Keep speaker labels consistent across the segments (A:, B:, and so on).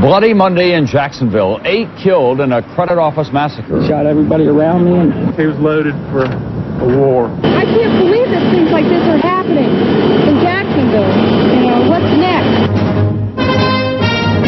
A: Bloody Monday in Jacksonville. 8 killed in a credit office massacre.
B: Shot everybody around me, and
C: he was loaded for a war.
D: I can't believe that things like this are happening in Jacksonville. You know, what's next?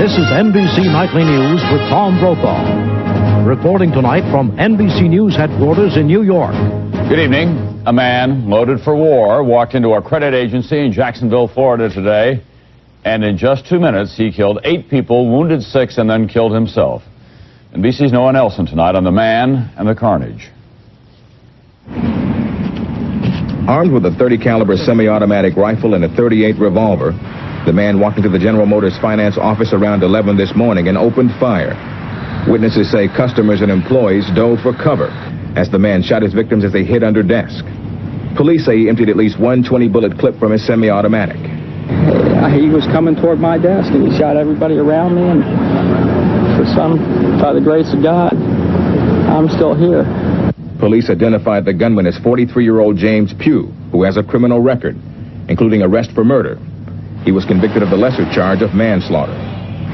E: This is NBC Nightly News with Tom Brokaw. Reporting tonight from NBC News headquarters in New York.
A: Good evening. A man loaded for war walked into a credit agency in Jacksonville, Florida today. And in just 2 minutes, he killed 8 people, wounded 6, and then killed himself. NBC's Noah Nelson tonight on the man and the carnage.
F: Armed with a .30 caliber semi-automatic rifle and a .38 revolver, the man walked into the General Motors finance office around 11 this morning and opened fire. Witnesses say customers and employees dove for cover as the man shot his victims as they hid under desk. Police say he emptied at least one 20-bullet clip from his semi-automatic.
B: he was coming toward my desk, and he shot everybody around me, and by the grace of God, I'm still here.
F: Police identified the gunman as 43-year-old James Pugh, who has a criminal record, including arrest for murder. He was convicted of the lesser charge of manslaughter.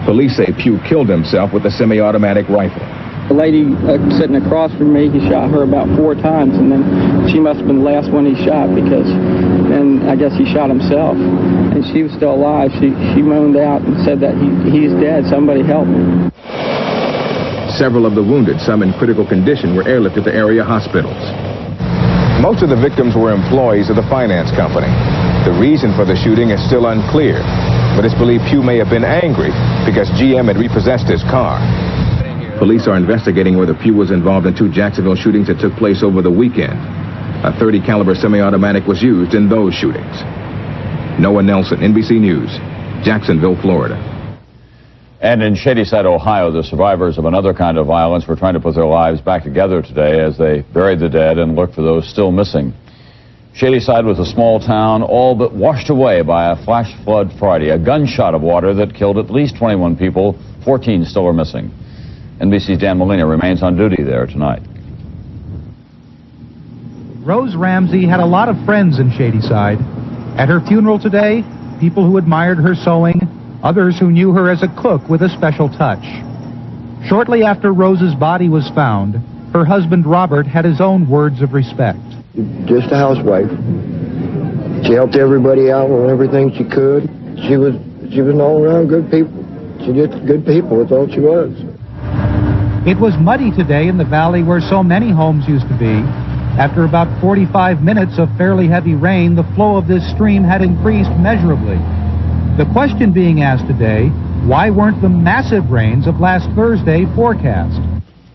F: Police say Pugh killed himself with a semi-automatic rifle.
B: The lady sitting across from me, he shot her about 4 times, and then she must have been the last one he shot, because then I guess he shot himself. And she was still alive. She moaned out and said that he's dead. Somebody help me.
F: Several of the wounded, some in critical condition, were airlifted to area hospitals. Most of the victims were employees of the finance company. The reason for the shooting is still unclear, but it's believed Pugh may have been angry because GM had repossessed his car. Police are investigating whether Pugh was involved in 2 Jacksonville shootings that took place over the weekend. A .30 caliber semi-automatic was used in those shootings. Noah Nelson, NBC News, Jacksonville, Florida.
A: And in Shadyside, Ohio, the survivors of another kind of violence were trying to put their lives back together today as they buried the dead and looked for those still missing. Shadyside was a small town all but washed away by a flash flood Friday, a gunshot of water that killed at least 21 people. 14 still are missing. NBC's Dan Molina remains on duty there tonight.
G: Rose Ramsey had a lot of friends in Shadyside. At her funeral today, people who admired her sewing, others who knew her as a cook with a special touch. Shortly after Rose's body was found, her husband Robert had his own words of respect.
H: Just a housewife. She helped everybody out with everything she could. She was an all-around good people. She did good people, that's all she was.
G: It was muddy today in the valley where so many homes used to be. After about 45 minutes of fairly heavy rain, the flow of this stream had increased measurably. The question being asked today, why weren't the massive rains of last Thursday forecast?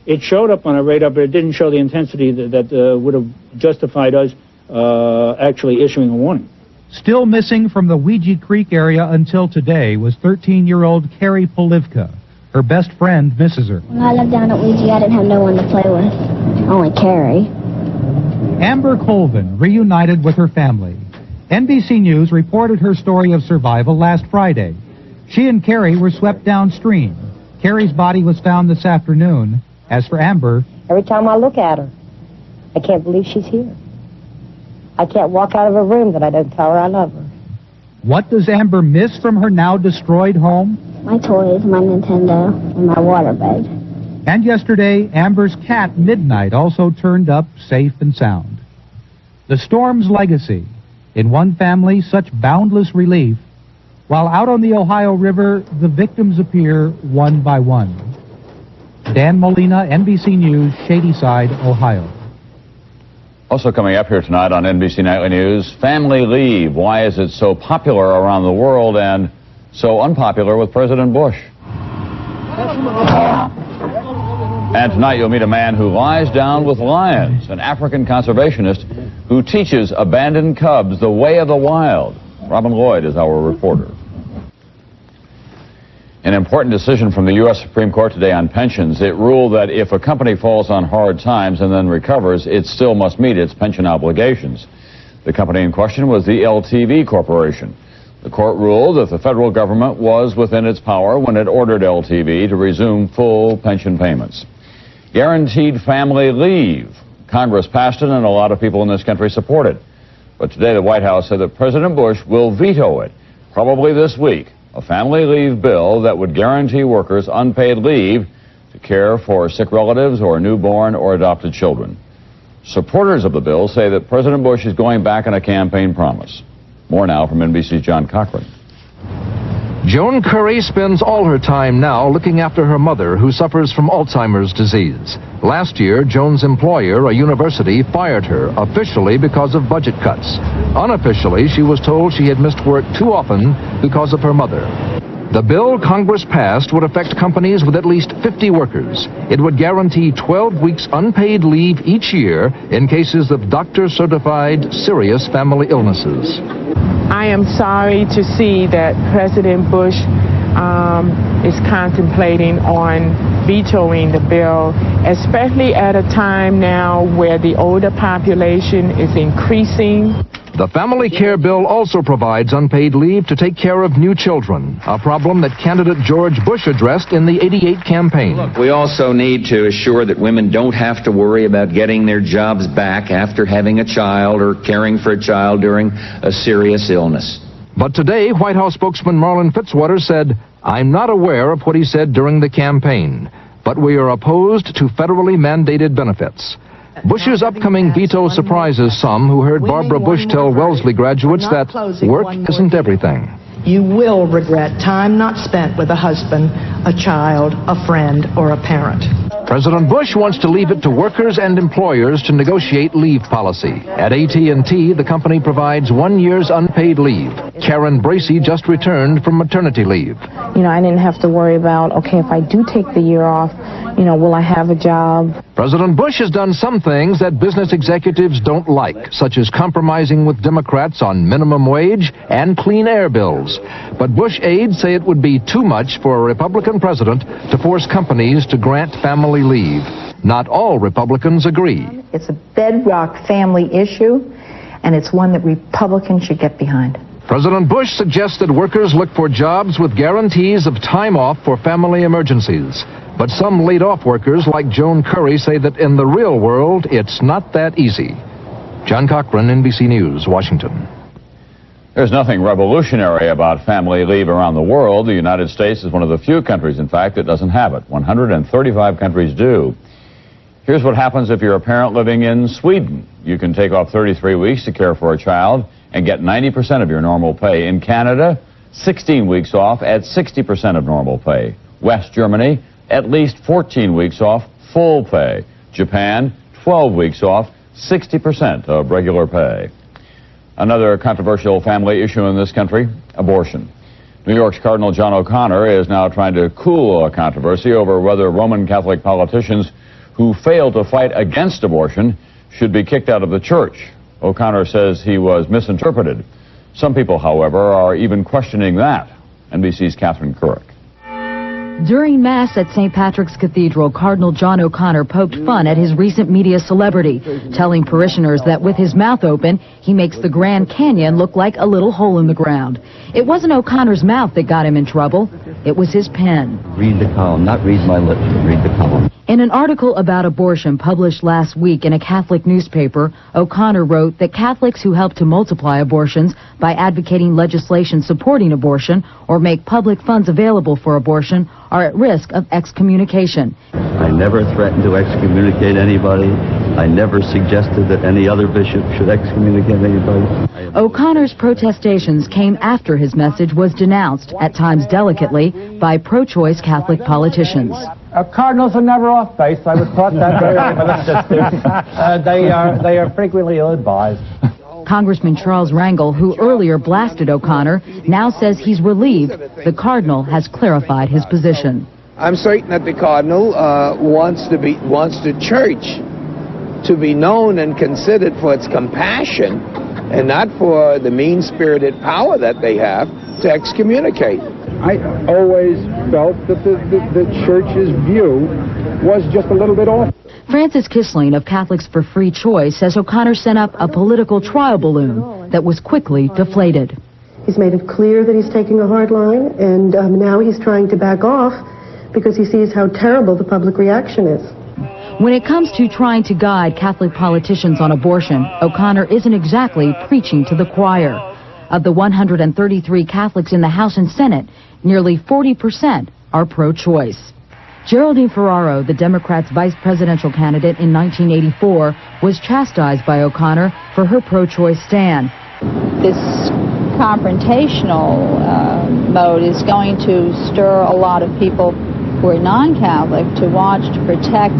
I: It showed up on our radar, but it didn't show the intensity that would have justified us actually issuing a warning.
G: Still missing from the Ouija Creek area until today was 13-year-old Carrie Polivka. Her best friend misses her.
J: When I lived down at Ouija, I didn't have no one to play with, only Carrie.
G: Amber Colvin reunited with her family. NBC News reported her story of survival last Friday. She and Carrie were swept downstream. Carrie's body was found this afternoon. As for Amber,
K: every time I look at her, I can't believe she's here. I can't walk out of a room that I don't tell her I love her.
G: What does Amber miss from her now destroyed home?
J: My toys, my Nintendo, and my waterbed.
G: And yesterday, Amber's cat, Midnight, also turned up safe and sound. The storm's legacy. In one family, such boundless relief, while out on the Ohio River, the victims appear one by one. Dan Molina, NBC News, Shadyside, Ohio.
A: Also coming up here tonight on NBC Nightly News, family leave. Why is it so popular around the world and so unpopular with President Bush? And tonight you'll meet a man who lies down with lions, an African conservationist who teaches abandoned cubs the way of the wild. Robin Lloyd is our reporter. An important decision from the U.S. Supreme Court today on pensions. It ruled that if a company falls on hard times and then recovers, it still must meet its pension obligations. The company in question was the LTV Corporation. The court ruled that the federal government was within its power when it ordered LTV to resume full pension payments. Guaranteed family leave. Congress passed it and a lot of people in this country support it. But today the White House said that President Bush will veto it, probably this week, a family leave bill that would guarantee workers unpaid leave to care for sick relatives or newborn or adopted children. Supporters of the bill say that President Bush is going back on a campaign promise. More now from NBC's John Cochran.
L: Joan Curry spends all her time now looking after her mother, who suffers from Alzheimer's disease. Last year, Joan's employer, a university, fired her, officially because of budget cuts. Unofficially, she was told she had missed work too often because of her mother. The bill Congress passed would affect companies with at least 50 workers. It would guarantee 12 weeks unpaid leave each year in cases of doctor-certified serious family illnesses.
M: I am sorry to see that President Bush is contemplating on vetoing the bill, especially at a time now where the older population is increasing.
L: The family care bill also provides unpaid leave to take care of new children, a problem that candidate George Bush addressed in the '88 campaign.
N: We also need to assure that women don't have to worry about getting their jobs back after having a child or caring for a child during a serious illness.
L: But today, White House spokesman Marlin Fitzwater said, "I'm not aware of what he said during the campaign, but we are opposed to federally mandated benefits." Bush's upcoming veto surprises some who heard Barbara Bush tell Wellesley graduates that work isn't everything.
O: You will regret time not spent with a husband, a child, a friend, or a parent.
L: President Bush wants to leave it to workers and employers to negotiate leave policy. At AT&T, the company provides 1 year's unpaid leave. Karen Bracey just returned from maternity leave.
P: I didn't have to worry about, okay, if I do take the year off, will I have a job?
L: President Bush has done some things that business executives don't like, such as compromising with Democrats on minimum wage and clean air bills. But Bush aides say it would be too much for a Republican president to force companies to grant family leave. Not all Republicans agree.
Q: It's a bedrock family issue, and it's one that Republicans should get behind.
L: President Bush suggests that workers look for jobs with guarantees of time off for family emergencies. But some laid-off workers like Joan Curry say that in the real world, it's not that easy. John Cochran, NBC News, Washington.
A: There's nothing revolutionary about family leave around the world. The United States is one of the few countries, in fact, that doesn't have it. 135 countries do. Here's what happens if you're a parent living in Sweden. You can take off 33 weeks to care for a child and get 90% of your normal pay. In Canada, 16 weeks off at 60% of normal pay. West Germany, at least 14 weeks off, full pay. Japan, 12 weeks off, 60% of regular pay. Another controversial family issue in this country, abortion. New York's Cardinal John O'Connor is now trying to cool a controversy over whether Roman Catholic politicians who fail to fight against abortion should be kicked out of the church. O'Connor says he was misinterpreted. Some people, however, are even questioning that. NBC's Catherine Couric.
R: During Mass at St. Patrick's Cathedral, Cardinal John O'Connor poked fun at his recent media celebrity, telling parishioners that with his mouth open, he makes the Grand Canyon look like a little hole in the ground. It wasn't O'Connor's mouth that got him in trouble. It was his pen.
S: Read the column, not read my lips, read the column.
R: In an article about abortion published last week in a Catholic newspaper, O'Connor wrote that Catholics who help to multiply abortions by advocating legislation supporting abortion or make public funds available for abortion are at risk of excommunication.
S: I never threatened to excommunicate anybody. I never suggested that any other bishop should excommunicate anybody.
R: O'Connor's protestations came after his message was denounced, at times delicately, by pro-choice Catholic politicians.
T: Cardinals are never off base. I was taught that very early. They are frequently ill-advised.
R: Congressman Charles Rangel, who earlier blasted O'Connor, now says he's relieved the Cardinal has clarified his position.
U: I'm certain that the Cardinal wants the Church to be known and considered for its compassion and not for the mean-spirited power that they have to excommunicate.
V: I always felt that the Church's view was just a little bit off.
R: Francis Kissling of Catholics for Free Choice says O'Connor sent up a political trial balloon that was quickly deflated.
W: He's made it clear that he's taking a hard line, and now he's trying to back off because he sees how terrible the public reaction is.
R: When it comes to trying to guide Catholic politicians on abortion, O'Connor isn't exactly preaching to the choir. Of the 133 Catholics in the House and Senate, nearly 40% are pro-choice. Geraldine Ferraro, the Democrats' vice presidential candidate in 1984, was chastised by O'Connor for her pro-choice stand.
C: This confrontational mode is going to stir a lot of people who are non-Catholic to watch to protect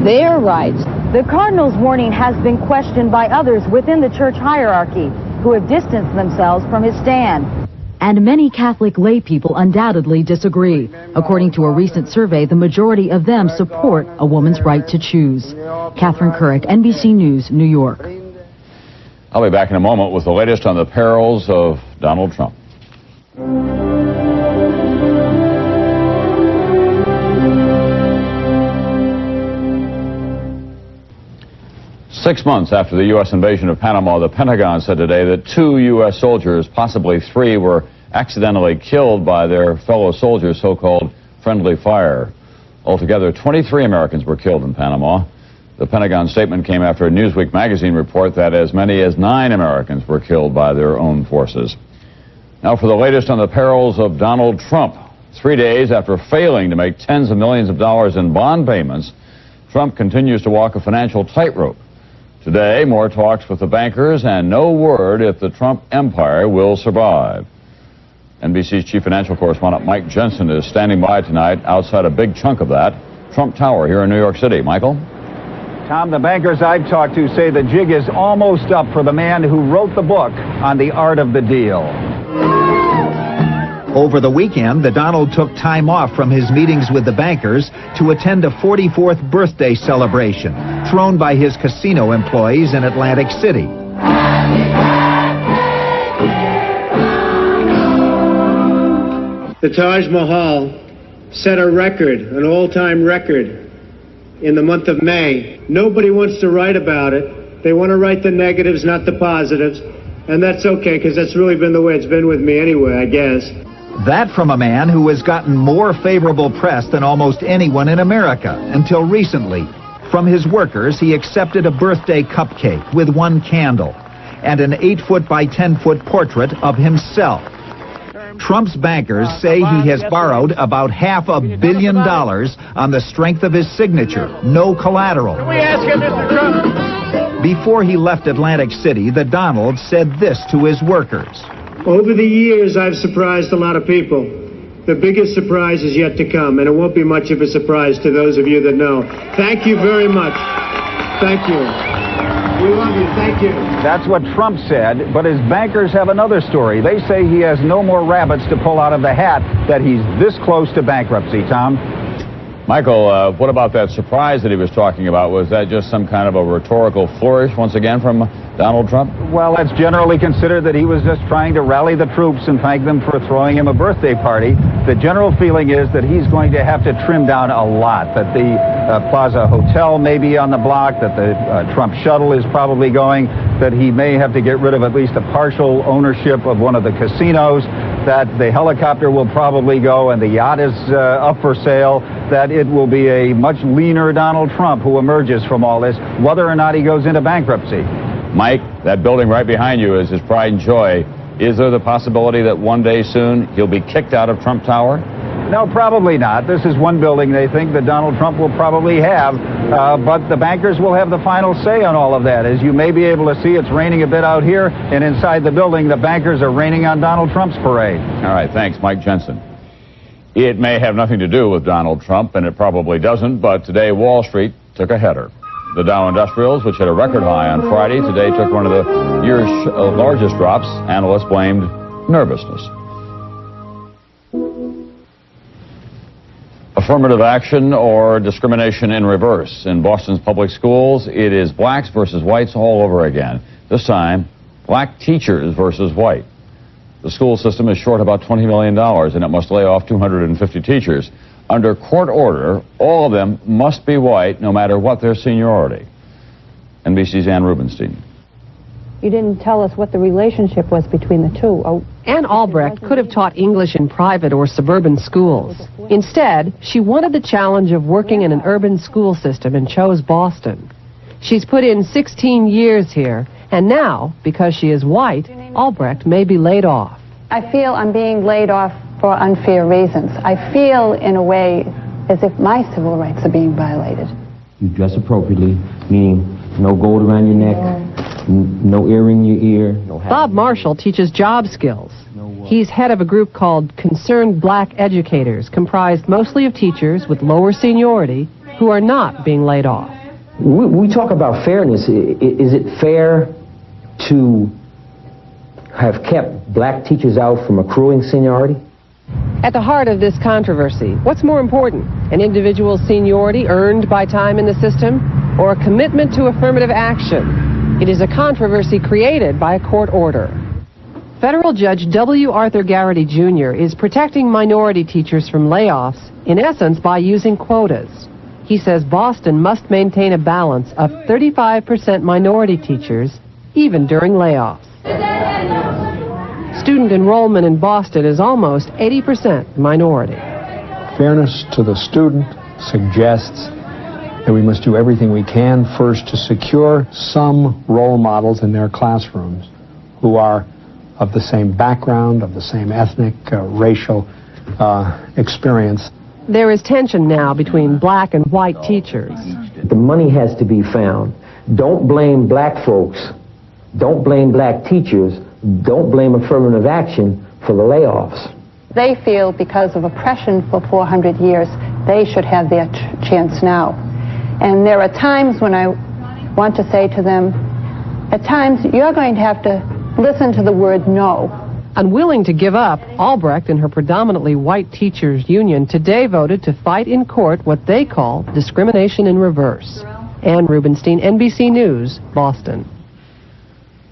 C: their rights.
R: The Cardinal's warning has been questioned by others within the church hierarchy who have distanced themselves from his stand. And many Catholic lay people undoubtedly disagree. According to a recent survey, the majority of them support a woman's right to choose. Catherine Couric, NBC News, New York.
A: I'll be back in a moment with the latest on the perils of Donald Trump. Six months after the U.S. invasion of Panama, the Pentagon said today that 2 U.S. soldiers, possibly 3, were accidentally killed by their fellow soldiers' so-called friendly fire. Altogether, 23 Americans were killed in Panama. The Pentagon statement came after a Newsweek magazine report that as many as 9 Americans were killed by their own forces. Now for the latest on the perils of Donald Trump. 3 days after failing to make tens of millions of dollars in bond payments, Trump continues to walk a financial tightrope. Today, more talks with the bankers and no word if the Trump empire will survive. NBC's chief financial correspondent Mike Jensen is standing by tonight outside a big chunk of that, Trump Tower here in New York City. Michael?
D: Tom, the bankers I've talked to say the jig is almost up for the man who wrote the book on the art of the deal.
E: Over the weekend, the Donald took time off from his meetings with the bankers to attend a 44th birthday celebration thrown by his casino employees in Atlantic City.
X: The Taj Mahal set a record, an all-time record, in the month of May. Nobody wants to write about it. They want to write the negatives, not the positives. And that's okay, because that's really been the way it's been with me anyway, I guess.
E: That from a man who has gotten more favorable press than almost anyone in America until recently. From his workers, he accepted a birthday cupcake with 1 candle and an 8-foot by 10-foot portrait of himself. Trump's bankers say he has borrowed about $500 million on the strength of his signature, no collateral.
X: Can we ask him, Mr. Trump?
E: Before he left Atlantic City, the Donald said this to his workers.
X: Over the years, I've surprised a lot of people. The biggest surprise is yet to come, and it won't be much of a surprise to those of you that know. Thank you very much. Thank you. We love you. Thank you.
D: That's what Trump said, but his bankers have another story. They say he has no more rabbits to pull out of the hat, that he's this close to bankruptcy, Tom.
A: Michael, what about that surprise that he was talking about? Was that just some kind of a rhetorical flourish once again from Donald Trump?
D: Well, it's generally considered that he was just trying to rally the troops and thank them for throwing him a birthday party. The general feeling is that he's going to have to trim down a lot, that the Plaza Hotel may be on the block, that the Trump shuttle is probably going, that he may have to get rid of at least a partial ownership of one of the casinos, that the helicopter will probably go and the yacht is up for sale, that it will be a much leaner Donald Trump who emerges from all this, whether or not he goes into bankruptcy.
A: Mike, that building right behind you is his pride and joy. Is there the possibility that one day soon he'll be kicked out of Trump Tower?
D: No, probably not. This is one building they think that Donald Trump will probably have, but the bankers will have the final say on all of that. As you may be able to see, it's raining a bit out here, and inside the building, the bankers are raining on Donald Trump's parade.
A: All right, thanks, Mike Jensen. It may have nothing to do with Donald Trump, and it probably doesn't, but today Wall Street took a header. The Dow Industrials, which hit a record high on Friday, today took one of the year's largest drops. Analysts blamed nervousness. Affirmative action or discrimination in reverse. In Boston's public schools, it is blacks versus whites all over again. This time, black teachers versus white. The school system is short about $20 million, and it must lay off 250 teachers. Under court order, all of them must be white, no matter what their seniority. NBC's Ann Rubenstein.
Y: You didn't tell us what the relationship was between the two. Oh.
Z: Ann Albrecht could have taught English in private or suburban schools. Instead, she wanted the challenge of working in an urban school system and chose Boston. She's put in 16 years here, and now, because she is white, Albrecht may be laid off.
Y: I feel I'm being laid off for unfair reasons. I feel, in a way, as if my civil rights are being violated.
B: You dress appropriately, meaning no gold around your neck, no earring in your ear. No hat.
Z: Bob Marshall teaches job skills. He's head of a group called Concerned Black Educators, comprised mostly of teachers with lower seniority who are not being laid off.
B: We talk about fairness. Is it fair to have kept black teachers out from accruing seniority?
Z: At the heart of this controversy, what's more important, an individual's seniority earned by time in the system, or a commitment to affirmative action? It is a controversy created by a court order. Federal Judge W. Arthur Garrity Jr. is protecting minority teachers from layoffs, in essence by using quotas. He says Boston must maintain a balance of 35% minority teachers, even during layoffs. Student enrollment in Boston is almost 80% minority.
V: Fairness to the student suggests that we must do everything we can first to secure some role models in their classrooms who are of the same background, of the same ethnic, racial experience.
Z: There is tension now between black and white teachers.
B: The money has to be found. Don't blame black folks. Don't blame black teachers. Don't blame affirmative action for the layoffs.
Y: They feel because of oppression for 400 years, they should have their chance now. And there are times when I want to say to them, at times you're going to have to listen to the word no.
Z: Unwilling to give up, Albrecht and her predominantly white teachers union today voted to fight in court what they call discrimination in reverse. Ann Rubenstein, NBC News, Boston.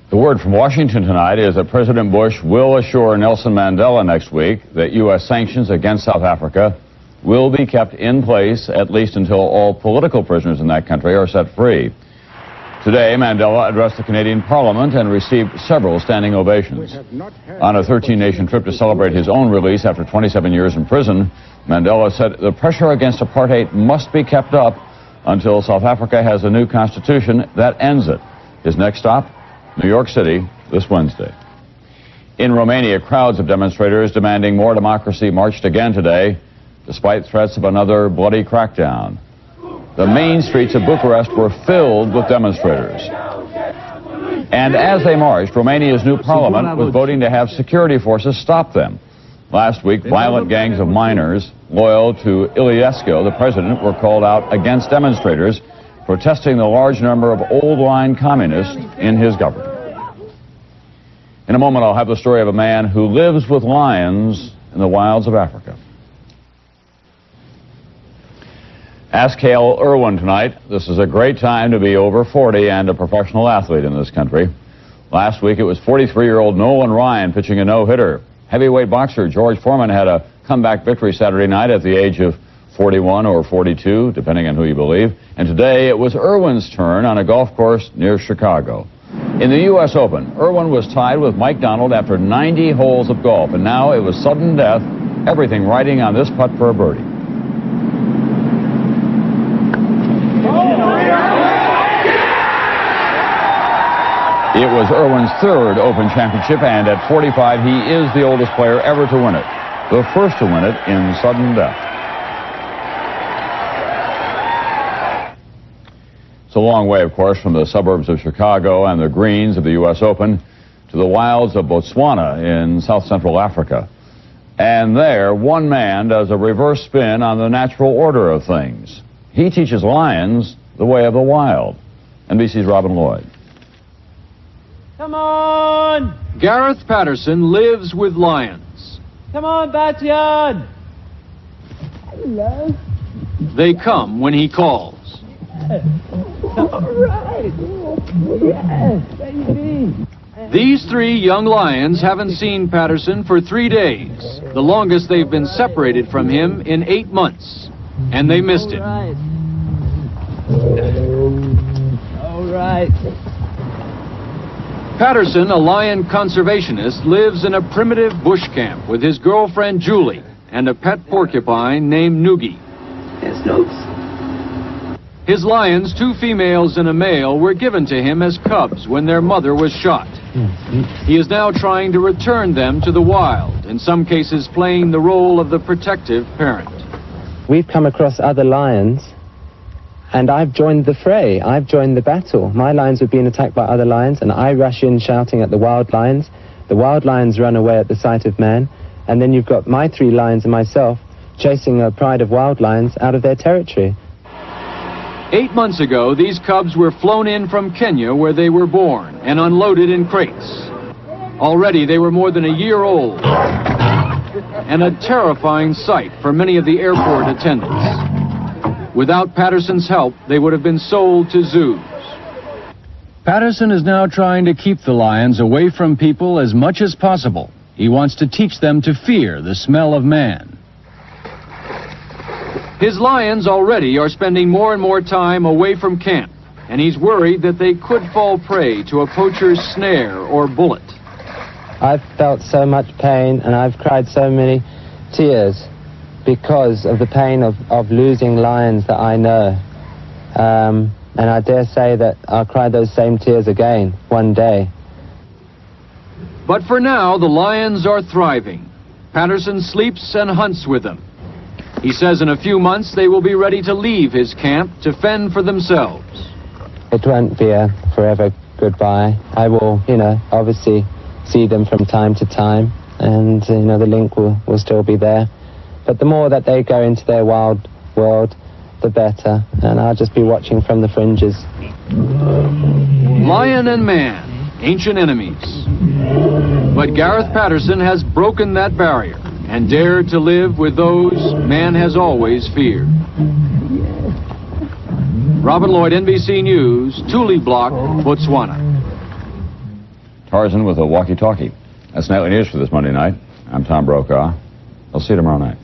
A: The word from Washington tonight is that President Bush will assure Nelson Mandela next week that U.S. sanctions against South Africa will be kept in place at least until all political prisoners in that country are set free. Today, Mandela addressed the Canadian Parliament and received several standing ovations. On a 13-nation trip to celebrate his own release after 27 years in prison, Mandela said the pressure against apartheid must be kept up until South Africa has a new constitution that ends it. His next stop? New York City this Wednesday. In Romania, crowds of demonstrators demanding more democracy marched again today, despite threats of another bloody crackdown. The main streets of Bucharest were filled with demonstrators. And as they marched, Romania's new parliament was voting to have security forces stop them. Last week, violent gangs of miners loyal to Iliescu, the president, were called out against demonstrators protesting the large number of old-line communists in his government. In a moment, I'll have the story of a man who lives with lions in the wilds of Africa. Ask Hale Irwin tonight. This is a great time to be over 40 and a professional athlete in this country. Last week, it was 43-year-old Nolan Ryan pitching a no-hitter. Heavyweight boxer George Foreman had a comeback victory Saturday night at the age of 41 or 42, depending on who you believe. And today it was Irwin's turn on a golf course near Chicago. In the U.S. Open, Irwin was tied with Mike Donald after 90 holes of golf, and now it was sudden death, everything riding on this putt for a birdie. It was Irwin's third Open Championship, and at 45, he is the oldest player ever to win it, the first to win it in sudden death. It's a long way, of course, from the suburbs of Chicago and the greens of the U.S. Open to the wilds of Botswana in south-central Africa. And there, one man does a reverse spin on the natural order of things. He teaches lions the way of the wild. NBC's Robin Lloyd.
F: Come on!
H: Gareth Patterson lives with lions.
F: Come on, Batian! Hello.
H: They come when he calls.
F: All right. Yes, baby.
H: These three young lions haven't seen Patterson for 3 days, the longest they've been separated from him in 8 months, and they missed him.
F: All right.
H: Patterson, a lion conservationist, lives in a primitive bush camp with his girlfriend Julie and a pet porcupine named Noogie.
F: There's Noogs.
H: His lions, 2 females and a male, were given to him as cubs when their mother was shot. He is now trying to return them to the wild, in some cases playing the role of the protective parent.
G: We've come across other lions, and I've joined the fray. I've joined the battle. My lions were being attacked by other lions, and I rush in shouting at the wild lions. The wild lions run away at the sight of man, and then you've got my 3 lions and myself chasing a pride of wild lions out of their territory.
H: 8 months ago, these cubs were flown in from Kenya, where they were born, and unloaded in crates. Already they were more than a year old, and a terrifying sight for many of the airport attendants. Without Patterson's help, they would have been sold to zoos. Patterson is now trying to keep the lions away from people as much as possible. He wants to teach them to fear the smell of man. His lions already are spending more and more time away from camp, and he's worried that they could fall prey to a poacher's snare or bullet.
G: I've felt so much pain, and I've cried so many tears because of the pain of losing lions that I know. And I dare say that I'll cry those same tears again one day.
H: But for now, the lions are thriving. Patterson sleeps and hunts with them. He says in a few months they will be ready to leave his camp to fend for themselves.
G: It won't be a forever goodbye. I will, obviously see them from time to time, and, the link will still be there. But the more that they go into their wild world, the better, and I'll just be watching from the fringes.
H: Lion and man, ancient enemies. But Gareth Patterson has broken that barrier and dared to live with those man has always feared. Robin Lloyd, NBC News, Tule Block, Botswana.
A: Tarzan with a walkie-talkie. That's Nightly News for this Monday night. I'm Tom Brokaw. I'll see you tomorrow night.